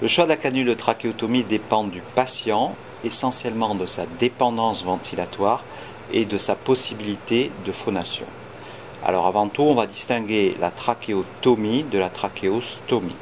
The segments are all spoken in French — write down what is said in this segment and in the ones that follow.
Le choix de la canule de trachéotomie dépend du patient, essentiellement de sa dépendance ventilatoire et de sa possibilité de phonation. Alors avant tout, on va distinguer la trachéotomie de la trachéostomie.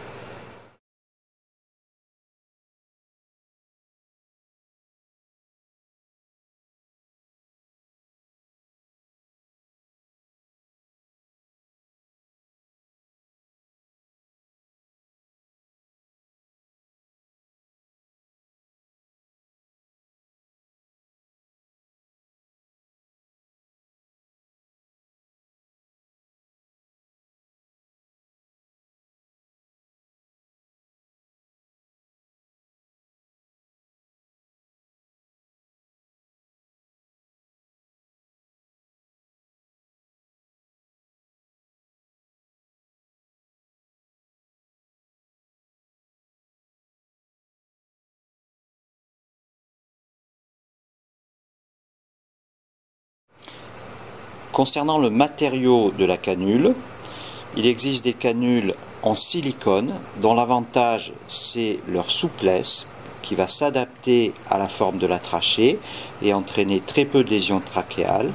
Concernant le matériau de la canule, il existe des canules en silicone dont l'avantage c'est leur souplesse qui va s'adapter à la forme de la trachée et entraîner très peu de lésions trachéales.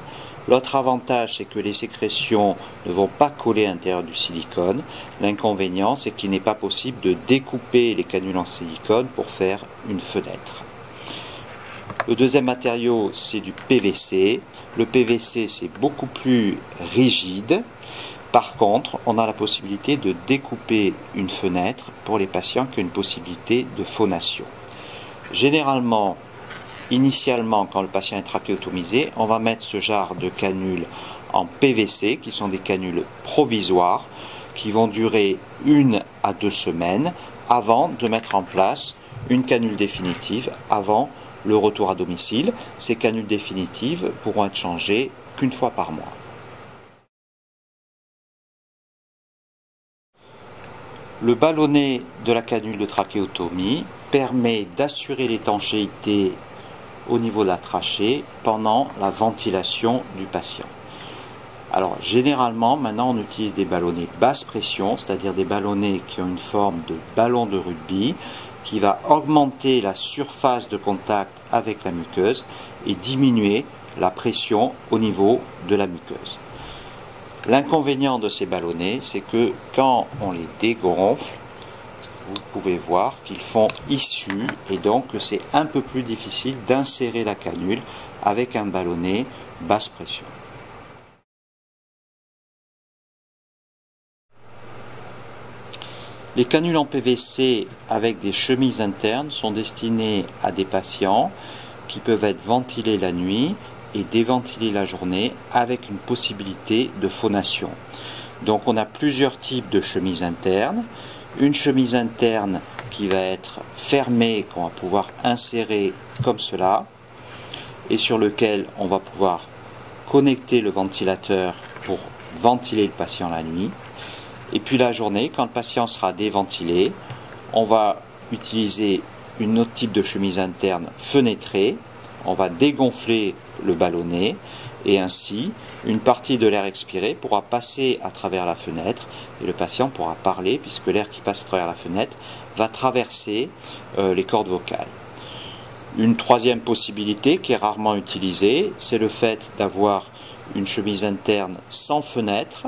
L'autre avantage c'est que les sécrétions ne vont pas coller à l'intérieur du silicone. L'inconvénient c'est qu'il n'est pas possible de découper les canules en silicone pour faire une fenêtre. Le deuxième matériau c'est du PVC. Le PVC c'est beaucoup plus rigide. Par contre, on a la possibilité de découper une fenêtre pour les patients qui ont une possibilité de phonation. Généralement, initialement, quand le patient est trachéotomisé, on va mettre ce genre de canules en PVC, qui sont des canules provisoires, qui vont durer 1 à 2 semaines, avant de mettre en place une canule définitive, avant le retour à domicile. Ces canules définitives pourront être changées qu'une fois par mois. Le ballonnet de la canule de trachéotomie permet d'assurer l'étanchéité au niveau de la trachée pendant la ventilation du patient. Alors généralement maintenant on utilise des ballonnets basse pression, c'est-à-dire des ballonnets qui ont une forme de ballon de rugby qui va augmenter la surface de contact avec la muqueuse et diminuer la pression au niveau de la muqueuse. L'inconvénient de ces ballonnets, c'est que quand on les dégonfle, vous pouvez voir qu'ils font issue et donc c'est un peu plus difficile d'insérer la canule avec un ballonnet basse pression. Les canules en PVC avec des chemises internes sont destinées à des patients qui peuvent être ventilés la nuit et déventiler la journée avec une possibilité de phonation. Donc on a plusieurs types de chemises internes. Une chemise interne qui va être fermée, qu'on va pouvoir insérer comme cela, et sur lequel on va pouvoir connecter le ventilateur pour ventiler le patient la nuit. Et puis la journée, quand le patient sera déventilé, on va utiliser un autre type de chemise interne fenêtrée. On va dégonfler le ballonnet et ainsi une partie de l'air expiré pourra passer à travers la fenêtre et le patient pourra parler puisque l'air qui passe à travers la fenêtre va traverser les cordes vocales. Une troisième possibilité qui est rarement utilisée, c'est le fait d'avoir une chemise interne sans fenêtre,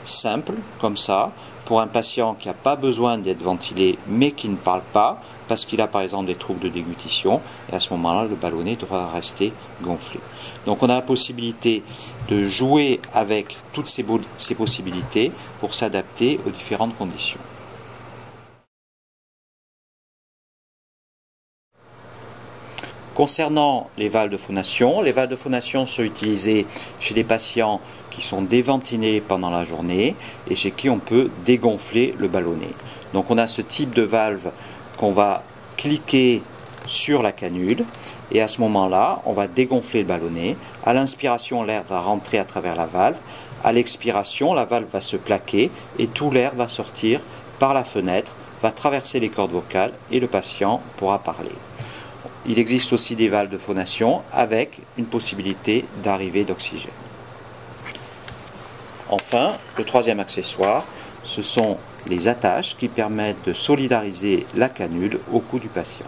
simple comme ça, pour un patient qui n'a pas besoin d'être ventilé mais qui ne parle pas, parce qu'il a par exemple des troubles de déglutition, et à ce moment-là, le ballonnet devra rester gonflé. Donc on a la possibilité de jouer avec toutes ces possibilités pour s'adapter aux différentes conditions. Concernant les valves de phonation sont utilisées chez des patients qui sont déventilés pendant la journée et chez qui on peut dégonfler le ballonnet. Donc on a ce type de valve qu'on va cliquer sur la canule et à ce moment-là, on va dégonfler le ballonnet. À l'inspiration, l'air va rentrer à travers la valve. À l'expiration, la valve va se plaquer et tout l'air va sortir par la fenêtre, va traverser les cordes vocales et le patient pourra parler. Il existe aussi des valves de phonation avec une possibilité d'arrivée d'oxygène. Enfin, le troisième accessoire, ce sont les attaches qui permettent de solidariser la canule au cou du patient.